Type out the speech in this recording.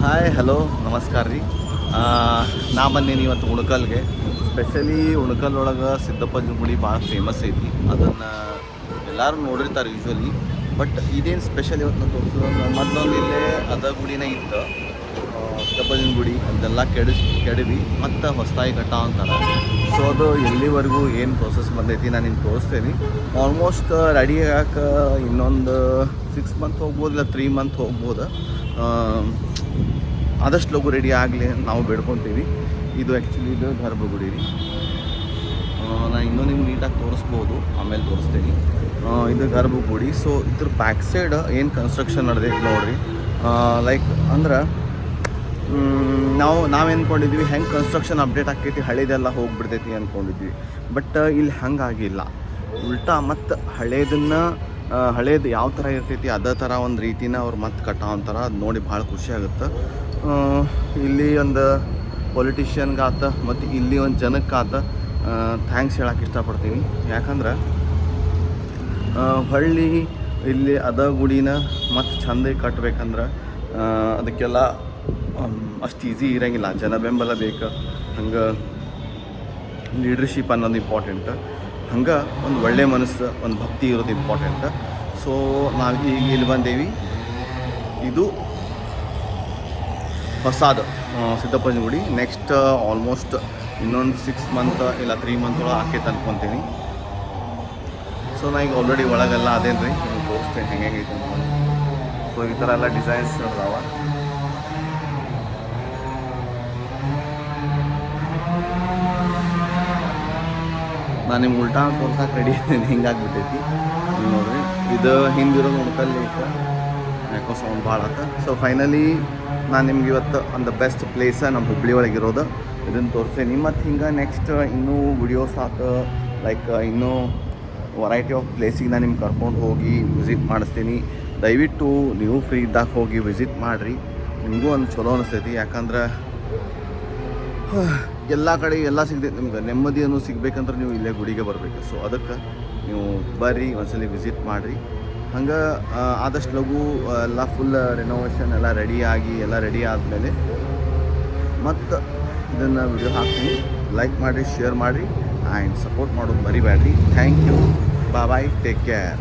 Hi hello ನಮಸ್ಕಾರ ರೀ. ನಾ ಬಂದೀನಿ ಇವತ್ತು ಉಣಕಲ್ಗೆ. ಸ್ಪೆಷಲಿ ಉಣಕಲ್ ಒಳಗೆ ಸಿದ್ದಪ್ಪನ ಗುಡಿ ಭಾಳ ಫೇಮಸ್ ಐತಿ. ಅದನ್ನು ಎಲ್ಲರೂ ನೋಡಿರ್ತಾರೆ ಯೂಶ್ವಲಿ. ಬಟ್ ಇದೇನು ಸ್ಪೆಷಲ್ ಇವತ್ತು ನಾನು ತೋರಿಸೋದು, ಮೊದಲೊಂದು ಇಲ್ಲೇ ಅದ ಗುಡಿನೇ ಇತ್ತು, ಸಿದ್ದಪ್ಪನ ಗುಡಿ. ಅದೆಲ್ಲ ಕೆಡವಿ ಮತ್ತು ಹೊಸದಾಗಿ ಕಟ್ಟ ಅಂತಾರೆ. ಸೊ ಅದು ಎಲ್ಲಿವರೆಗೂ ಏನು ಪ್ರೊಸೆಸ್ ಬಂದೈತಿ ನಾನು ನಿಮ್ಗೆ ತೋರಿಸ್ತೇನೆ. ಆಲ್ಮೋಸ್ಟ್ ರೆಡಿ ಆಗಕ್ಕೆ ಇನ್ನೊಂದು 6 ಮಂತ್ ಹೋಗ್ಬೋದು, ಇಲ್ಲ 3 ಮಂತ್ ಹೋಗ್ಬೋದು. ಆದಷ್ಟು ಲಘು ರೆಡಿ ಆಗಲಿ ನಾವು ಬೇಡ್ಕೊತೀವಿ. ಇದು ಆ್ಯಕ್ಚುಲಿ ಇದು ಗರ್ಭಗುಡಿ ರೀ. ನಾನು ಇನ್ನೂ ನಿಮ್ಗೆ ನೀಟಾಗಿ ತೋರಿಸ್ಬೋದು, ಆಮೇಲೆ ತೋರಿಸ್ತೀನಿ. ಇದು ಗರ್ಭಗುಡಿ. ಸೊ ಇದ್ರ ಬ್ಯಾಕ್ ಸೈಡ್ ಏನು ಕನ್ಸ್ಟ್ರಕ್ಷನ್ ನಡೆದೈತಿ ನೋಡಿರಿ. ಲೈಕ್ ಅಂದ್ರೆ ನಾವು ಅಂದ್ಕೊಂಡಿದ್ವಿ ಹೆಂಗೆ ಕನ್ಸ್ಟ್ರಕ್ಷನ್ ಅಪ್ಡೇಟ್ ಆಕೈತಿ, ಹಳೇದೆಲ್ಲ ಹೋಗ್ಬಿಡ್ತೈತಿ ಅಂದ್ಕೊಂಡಿದ್ವಿ. ಬಟ್ ಇಲ್ಲಿ ಹಂಗಾಗಿಲ್ಲ. ಉಲ್ಟಾ ಮತ್ತು ಹಳೇದು ಯಾವ ಥರ ಇರ್ತೈತಿ ಅದೇ ಥರ ಒಂದು ರೀತಿನ ಅವ್ರು ಮತ್ತೆ ಕಟ್ಟೋ ಅಂತಾರೆ. ಅದು ನೋಡಿ ಭಾಳ ಖುಷಿ ಆಗುತ್ತೆ. ಇಲ್ಲಿ ಒಂದು ಪೊಲಿಟಿಷಿಯನ್ಗಾತ ಮತ್ತು ಇಲ್ಲಿ ಒಂದು ಜನಕ್ಕಾತ ಥ್ಯಾಂಕ್ಸ್ ಹೇಳಕ್ಕೆ ಇಷ್ಟಪಡ್ತೀನಿ. ಯಾಕಂದ್ರೆ ಹಳ್ಳಿ ಇಲ್ಲಿ ಅದ ಗುಡಿನ ಮತ್ತು ಚೆಂದಾಗಿ ಕಟ್ಬೇಕಂದ್ರೆ ಅದಕ್ಕೆಲ್ಲ ಅಷ್ಟು ಈಸಿ ಇರೋಂಗಿಲ್ಲ. ಜನ ಬೆಂಬಲ ಬೇಕು. ಹಂಗೆ ಲೀಡ್ರ್ಶಿಪ್ ಅನ್ನೋದು ಇಂಪಾರ್ಟೆಂಟ್. ಹಂಗೆ ಒಂದು ಒಳ್ಳೆ ಮನಸ್ಸು, ಒಂದು ಭಕ್ತಿ ಇರೋದು ಇಂಪಾರ್ಟೆಂಟ್. ಸೊ ನಾವು ಈಗ ಇಲ್ಲಿ ಬಂದೇವಿ. ಇದು ಹೊಸದು ಸಿದ್ದಪ್ಪನ ಗುಡಿ. ನೆಕ್ಸ್ಟ್ ಆಲ್ಮೋಸ್ಟ್ ಇನ್ನೊಂದು 6 ಮಂತ್ ಇಲ್ಲ 3 ಮಂತ್ ಒಳಗೆ ಆಕೈತೆ ಅನ್ಕೊತೀನಿ. ಸೊ ನಾ ಈಗ ಆಲ್ರೆಡಿ ಒಳಗೆಲ್ಲ ಅದೇನು ರೀ ನಿಮ್ಗೆ ತೋರಿಸ್ತೇನೆ ಹೆಂಗೈತೆ ಅಂತ. ಸೊ ಈ ಥರ ಎಲ್ಲ ಡಿಸೈನ್ಸ್ ನಡೆದಾವ. ನಾನು ನಿಮ್ಗೆ ಉಲ್ಟಾ ತೋರ್ಸಕ್ಕೆ ರೆಡಿ ಇದ್ದೀನಿ, ಹಿಂಗಾಗ್ಬಿಟ್ಟೈತಿ ನೋಡಿರಿ. ಇದು ಹಿಂದಿರೋದು ಉಣ್ಕಲ್ಲಿ ಯಾಕೋ ಸೌಂಡ್ ಭಾಳ ಆತ. ಸೊ ಫೈನಲಿ ನಾನು ನಿಮ್ಗೆ ಇವತ್ತು ಒಂದು ಬೆಸ್ಟ್ ಪ್ಲೇಸ ನಮ್ಮ ಹುಬ್ಬಳ್ಳಿ ಒಳಗಿರೋದು ಇದನ್ನು ತೋರಿಸ್ತೀನಿ. ಮತ್ತು ಹಿಂಗೆ ನೆಕ್ಸ್ಟ್ ಇನ್ನೂ ವಿಡಿಯೋಸ್ ಆತು, ಲೈಕ್ ಇನ್ನೂ ವೆರೈಟಿ ಆಫ್ ಪ್ಲೇಸಿಗೆ ನಾನು ನಿಮ್ಗೆ ಕರ್ಕೊಂಡು ಹೋಗಿ ವಿಸಿಟ್ ಮಾಡಿಸ್ತೀನಿ. ದಯವಿಟ್ಟು ನೀವು ಫ್ರೀ ಇದ್ದಾಗ ಹೋಗಿ ವಿಸಿಟ್ ಮಾಡಿರಿ. ನಿಮಗೂ ಒಂದು ಚಲೋ ಅನಿಸ್ತೈತಿ. ಯಾಕಂದ್ರೆ ಎಲ್ಲ ಕಡೆ ಎಲ್ಲ ಸಿಗ್ತೈತೆ ನಿಮ್ಗೆ. ನೆಮ್ಮದಿಯನ್ನು ಸಿಗ್ಬೇಕಂದ್ರೆ ನೀವು ಇಲ್ಲೇ ಗುಡಿಗೆ ಬರಬೇಕು. ಸೊ ಅದಕ್ಕೆ ನೀವು ಬರ್ರಿ, ಒಂದ್ಸಲ ವಿಸಿಟ್ ಮಾಡಿರಿ. ಹಂಗೆ ಆದಷ್ಟು ಲಘು ಎಲ್ಲ ಫುಲ್ ರೆನೋವೇಷನ್ ಎಲ್ಲ ರೆಡಿ ಆದಮೇಲೆ ಮತ್ತು ಇದನ್ನು ವಿಡಿಯೋ ಹಾಕ್ತೀನಿ. ಲೈಕ್ ಮಾಡಿರಿ, ಶೇರ್ ಮಾಡಿರಿ ಆ್ಯಂಡ್ ಸಪೋರ್ಟ್ ಮಾಡೋದು ಮರಿಬೇಡ್ರಿ. Thank you. Bye, take care.